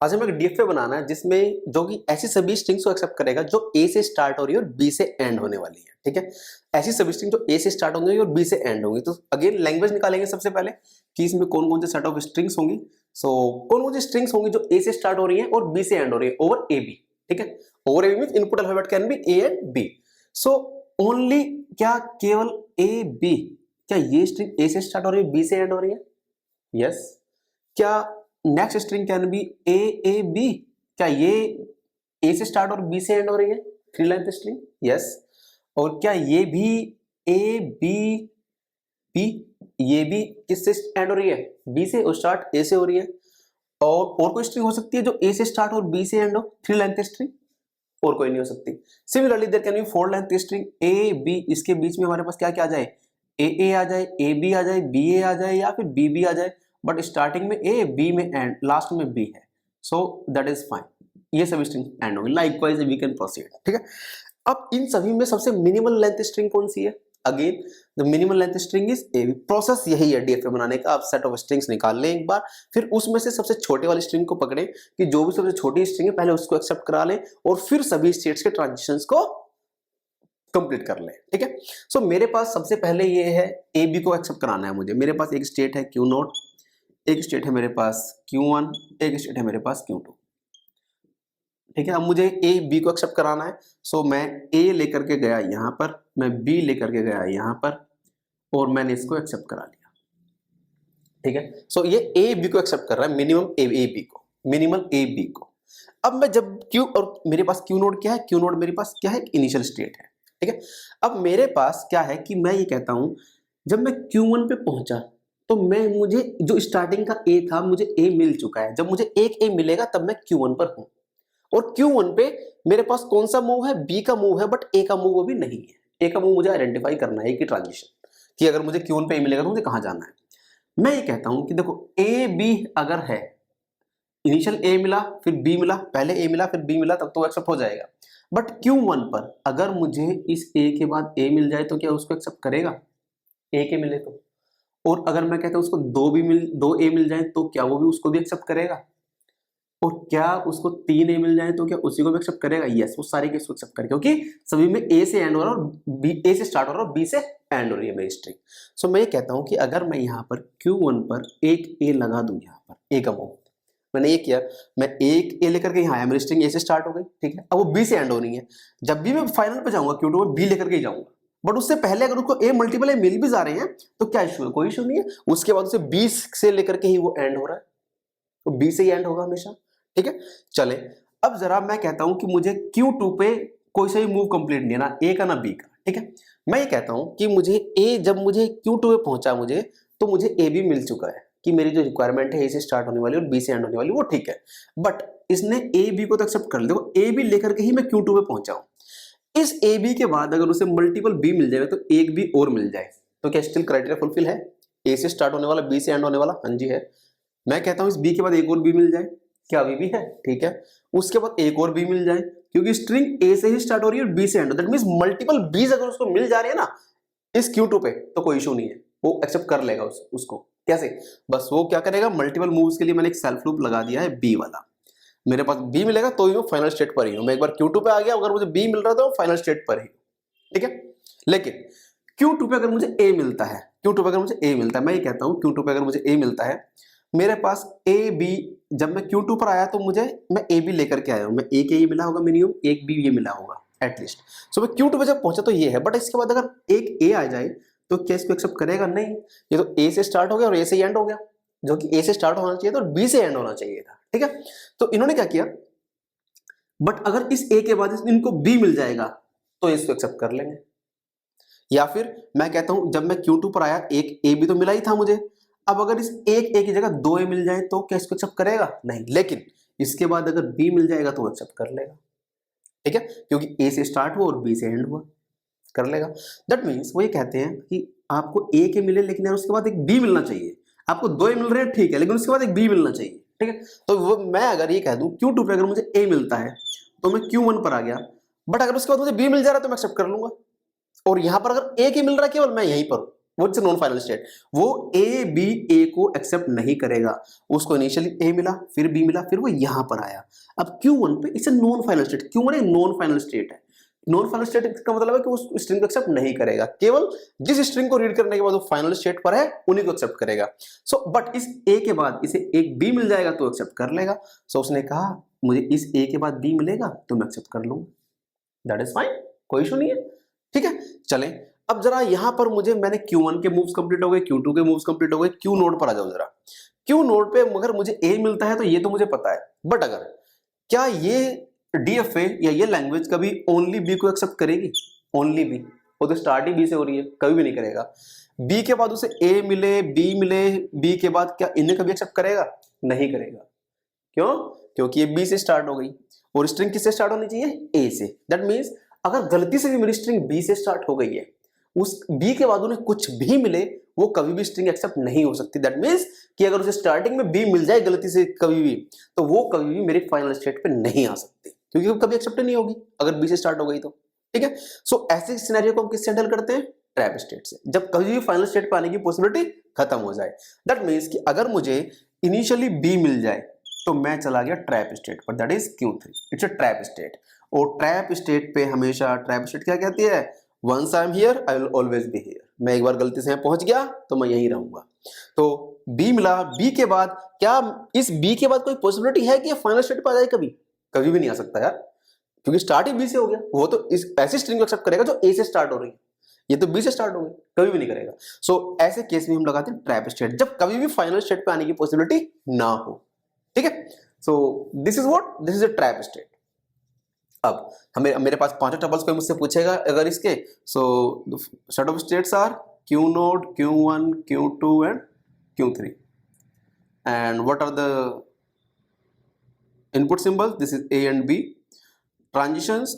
आज हमें एक डीएफए बनाना है जिसमें जो कि ऐसी सभी स्ट्रिंग्स को एक्सेप्ट करेगा जो ए से स्टार्ट हो रही है और बी से एंड होने वाली है। ठीक है, ऐसी सभी स्ट्रिंग जो ए से स्टार्ट होंगी और बी से एंड होंगी। तो अगेन लैंग्वेज निकालेंगे सबसे पहले कि इसमें कौन कौन से सेट ऑफ स्ट्रिंग्स होंगी। सो कौन कौन सी स्ट्रिंग्स होंगी जो ए से स्टार्ट हो रही है और बी से एंड हो रही है ओवर ए बी। ठीक है, over A B means input alphabet can be A and B. So only क्या केवल ए बी, क्या ये स्ट्रिंग ए से स्टार्ट हो रही है बी से एंड हो रही है? यस। क्या next string can be A A B, क्या ये ए से स्टार्ट और बी से एंड हो रही है? Three length string, yes. और क्या ये भी ए बी बी, ये भी किससे एंड हो रही है? बी से, और स्टार्ट ए से हो रही है। और कोई स्ट्रिंग हो सकती है जो ए से स्टार्ट और बी से एंड हो, थ्री लेंथ स्ट्रिंग? और कोई नहीं हो सकती। Similarly there can be four length string A B, इसके बीच में हमारे पास क्या क्या आ जाए? ए आ जाए, ए बी आ जाए, बी ए आ जाए, या फिर बी बी आ जाए, बट स्टार्टिंग में ए, बी में एंड, लास्ट में बी है। सो दैट इज फाइन, ये सभी स्ट्रिंग एंड होंगी। Likewise we can proceed. ठीक है, अब इन सभी में सबसे मिनिमल लेंथ स्ट्रिंग कौन सी है? Again the minimal length string is A B. Process यही है डीएफए बनाने का। आप सेट ऑफ स्ट्रिंग्स निकाल लें एक बार, फिर उसमें से सबसे छोटे वाली स्ट्रिंग को पकड़ें कि जो भी सबसे छोटी स्ट्रिंग है पहले उसको एक्सेप्ट करा लें और फिर सभी स्टेट्स के ट्रांजिशंस को कंप्लीट कर लें। ठीक है, सो मेरे पास सबसे पहले ये है ए बी को एक्सेप्ट कराना है मुझे। मेरे पास एक स्टेट है क्यू नोट, एक स्टेट है मेरे पास Q1, एक स्टेट है मेरे पास Q2। ठीक है, अब मुझे ए बी को एक्सेप्ट कराना है। सो मैं ए लेकर के गया यहाँ पर, मैं बी लेकर के गया यहाँ पर, और मैंने इसको एक्सेप्ट करा लिया। ठीक है, सो ये ए बी को एक्सेप्ट कर रहा है, मिनिमम ए बी को, मिनिमल ए बी को। अब मैं जब क्यू, और मेरे पास क्यू नोड क्या है? क्यू नोड मेरे पास क्या है? इनिशियल स्टेट है। ठीक है, अब मेरे पास क्या है कि मैं ये कहता हूं जब मैं Q1 पे पहुंचा तो मुझे जो स्टार्टिंग का ए था मुझे ए मिल चुका है। जब मुझे एक ए मिलेगा तब मैं Q1 पर हूं, और Q1 पे मेरे पास कौन सा मूव है? बी का मूव है, बट ए का मूव अभी नहीं है। ए का मूव मुझे आइडेंटिफाई करना है कि ट्रांजिशन, कि अगर मुझे Q1 पे ए मिलेगा तो मुझे कहां जाना है। मैं ये कहता हूं कि देखो ए बी अगर है, इनिशियल ए मिला फिर बी मिला, पहले ए मिला फिर बी मिला, तब तो एक्सेप्ट हो जाएगा। बट Q1 पर अगर मुझे इस ए के बाद ए मिल जाए तो क्या उसको एक्सेप्ट करेगा? ए के मिले तो। और अगर मैं कहता हूं उसको दो ए मिल जाए तो क्या वो भी उसको भी एक्सेप्ट करेगा? और क्या उसको तीन ए मिल जाए तो क्या उसी को भी एक्सेप्ट करेगा? यस, वो सारे केस को एक्सेप्ट करेगा, क्योंकि सभी में ए से एंड हो रहा है और बी ए से स्टार्ट हो रहा है और बी से एंड हो रही है मेरी स्ट्रिंग। सो मैं ये कहता हूं कि अगर मैं यहाँ पर Q1 पर एक ए लगा दूं, यहाँ पर ए का मूव मैंने ये किया, मैं एक ए लेकर के यहाँ आया, मेरी स्ट्रिंग ए से स्टार्ट हो गई। ठीक है, अब वो बी से एंड हो रही है। जब भी मैं फाइनल पे जाऊंगा Q2 में बी लेकर के ही जाऊंगा, बट उससे पहले अगर उसको ए मल्टीपल ए मिल भी जा रहे हैं तो क्या इशू है? कोई इशू नहीं है। उसके बाद उसे बी से लेकर के ही वो एंड हो रहा है, तो बी से ही एंड होगा हमेशा। ठीक है, चले अब जरा मैं कहता हूं कि मुझे Q2 पे कोई सा भी मूव कंप्लीट नहीं है, ना ए का ना बी का। ठीक है, मैं ये कहता हूं कि मुझे ए, जब मुझे Q2 पे पहुंचा मुझे, तो मुझे ए भी मिल चुका है कि मेरी जो रिक्वायरमेंट है ए से स्टार्ट होने वाली और बी से एंड होने वाली, वो ठीक है। बट इसने ए बी को तो एक्सेप्ट कर लिया, ए बी लेकर के ही मैं Q2 पे पहुंचा हूं। इस ए बी के बाद अगर उसे मल्टीपल बी मिल जाए तो एक बी और मिल जाए, तो क्या स्टिल क्राइटेरिया फुलफिल है? ए से स्टार्ट होने वाला बी से एंड होने वाला, हाँ जी है। मैं कहता हूं इस बी के बाद एक और बी मिल जाए, क्या अभी भी है? ठीक है, उसके बाद एक और बी मिल जाए, क्योंकि स्ट्रिंग ए से ही स्टार्ट हो रही है और बी से एंड, दैट मींस मल्टीपल बीज अगर उसको मिल जा रही है ना इस Q2 पे, तो कोई इशू नहीं है, वो एक्सेप्ट कर लेगा उसको। कैसे? बस वो क्या करेगा, मल्टीपल मूव्स के लिए मैंने एक सेल्फ लूप लगा दिया है बी वाला। मेरे पास बी मिलेगा तो ही मैं फाइनल स्टेट पर ही हूं। मैं एक बार Q2 पे आ गया, अगर मुझे बी मिल रहा था तो फाइनल स्टेट पर ही। ठीक है, लेकिन Q2 पे अगर मुझे ए मिलता है, Q2 पे अगर मुझे ए मिलता है, मैं ये कहता हूं Q2 पे अगर मुझे ए मिलता है, मेरे पास ए बी, जब मैं Q2 पर आया तो मैं ए बी लेकर के आया हूं, मैं एक ए मिला होगा मिनिमम, एक बी ये मिला होगा एटलीस्ट। सो मैं Q2 पे जब पहुंचा तो ये है, बट इसके बाद अगर एक ए आ जाए तो क्या इसको एक्सेप्ट करेगा? नहीं, ये तो ए से स्टार्ट हो गया और ए से एंड हो गया, जो कि ए से स्टार्ट होना चाहिए था और बी से एंड होना चाहिए था। ठीक है, तो इन्होंने क्या किया, बट अगर इस ए के बाद इनको बी मिल जाएगा तो इसको एक्सेप्ट कर लेंगे। या फिर मैं कहता हूं जब मैं Q2 पर आया एक ए बी तो मिला ही था मुझे, अब अगर इस एक ए की जगह दो ए मिल जाए तो क्या इसको एक्सेप्ट करेगा? नहीं, लेकिन इसके बाद अगर बी मिल जाएगा तो एक्सेप्ट कर लेगा। ठीक है, क्योंकि ए से स्टार्ट हुआ और बी से एंड हुआ, कर लेगा। दैट मीन्स वो ये कहते हैं कि आपको ए के मिले लेकिन यार उसके बाद एक बी मिलना चाहिए। आपको दो ए मिल रहे हैं ठीक है, लेकिन उसके बाद एक बी मिलना चाहिए। ठीक है, तो वो मैं अगर ये कह दूं Q2 पे अगर मुझे ए मिलता है तो मैं Q1 पर आ गया, बट अगर उसके बाद मुझे बी मिल जा रहा है तो मैं एक्सेप्ट कर लूंगा। और यहां पर अगर ए के मिल रहा है केवल, मैं यहीं पर हूं, व्हाट्स नॉन फाइनल स्टेट, वो ए बी ए को एक्सेप्ट नहीं करेगा। उसको इनिशियली ए मिला, फिर बी मिला, फिर वो यहां पर आया। अब Q1 पे it's non final state, Q1 एक नॉन फाइनल स्टेट है। नॉन फाइनल स्टेट का मतलब है कि उस स्ट्रिंग को एक्सेप्ट नहीं करेगा, केवल जिस स्ट्रिंग को रीड करने के बाद वो फाइनल स्टेट पर है उन्हीं को एक्सेप्ट करेगा। सो बट इस ए के बाद इसे एक बी मिल जाएगा तो एक्सेप्ट कर लेगा। सो उसने कहा मुझे इस ए के बाद बी मिलेगा तो मैं एक्सेप्ट कर लूंगा, दैट इज फाइन, कोई इशू नहीं है। ठीक है, चलें अब जरा यहां पर मैंने Q1 के मूव्स कंप्लीट हो गए, Q2 के मूव्स कंप्लीट हो गए, Q नोड पर आ जाओ जरा। Q नोड पे मगर मुझे A मिलता है तो ये तो मुझे पता है, बट अगर क्या ये DFA या ये लैंग्वेज कभी ओनली B को एक्सेप्ट करेगी? ओनली B, वो तो स्टार्ट ही B से हो रही है, कभी भी नहीं करेगा। B के बाद उसे A मिले, B मिले, B के बाद क्या इन्हें कभी एक्सेप्ट करेगा? नहीं करेगा। क्यों? क्योंकि ये B से स्टार्ट हो गई और स्ट्रिंग किससे स्टार्ट होनी चाहिए? A से। दैट मीन्स अगर गलती से भी मेरी स्ट्रिंग B से स्टार्ट हो गई है, उस B के बाद उन्हें कुछ भी मिले वो कभी भी स्ट्रिंग एक्सेप्ट नहीं हो सकती। दैट मीन्स कि अगर उसे स्टार्टिंग में B मिल जाए गलती से कभी भी, तो वो कभी भी मेरी फाइनल स्टेट पे नहीं आ सकती, क्योंकि वो कभी एक्सेप्ट नहीं होगी अगर B से स्टार्ट हो गई तो। ठीक है, सो ऐसे सिनेरियो को हम किससे हैंडल करते हैं? ट्रैप स्टेट से, जब कभी भी फाइनल स्टेट पे आने की पॉसिबिलिटी खत्म हो जाए। दैट मीन्स कि अगर मुझे इनिशियली B मिल जाए तो मैं चला गया ट्रैप स्टेट पर, that is Q3, it's a trap state. और ट्रैप स्टेट पे हमेशा ट्रैप स्टेट क्या कहती है? Once I am here I will always be here. मैं एक बार गलती से यहाँ पहुंच गया तो मैं यहीं रहूंगा। तो B मिला, B के बाद क्या इस B के बाद कोई पॉसिबिलिटी है कि फाइनल स्टेट पर आ जाए? कभी कभी भी नहीं आ सकता यार, क्योंकि स्टार्ट ही B से हो गया। वो तो इस ऐसी स्ट्रिंग को एक्सेप्ट करेगा जो A से स्टार्ट हो रही है, ये तो B से स्टार्ट हो गई, कभी भी नहीं करेगा। सो ऐसे केस में हम लगाते हैं ट्रैप स्टेट, जब कभी भी फाइनल स्टेट पे आने की पॉसिबिलिटी ना हो। ठीक है, so this is what, this is a trap state. अब मेरे पास पांचों टपल्स कोई मुझसे पूछेगा अगर इसके, so set of states are Q naught, Q1, Q2 and Q3, and what are the input symbols? This is A and B. Transitions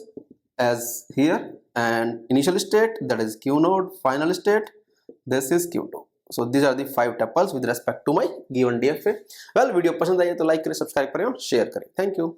as here, and initial state, that is Q node, final state, this is Q2. So these are the 5 tuples with respect to my given DFA. Well, video पसंद आई है तो like करें, subscribe करें और share करें। Thank you.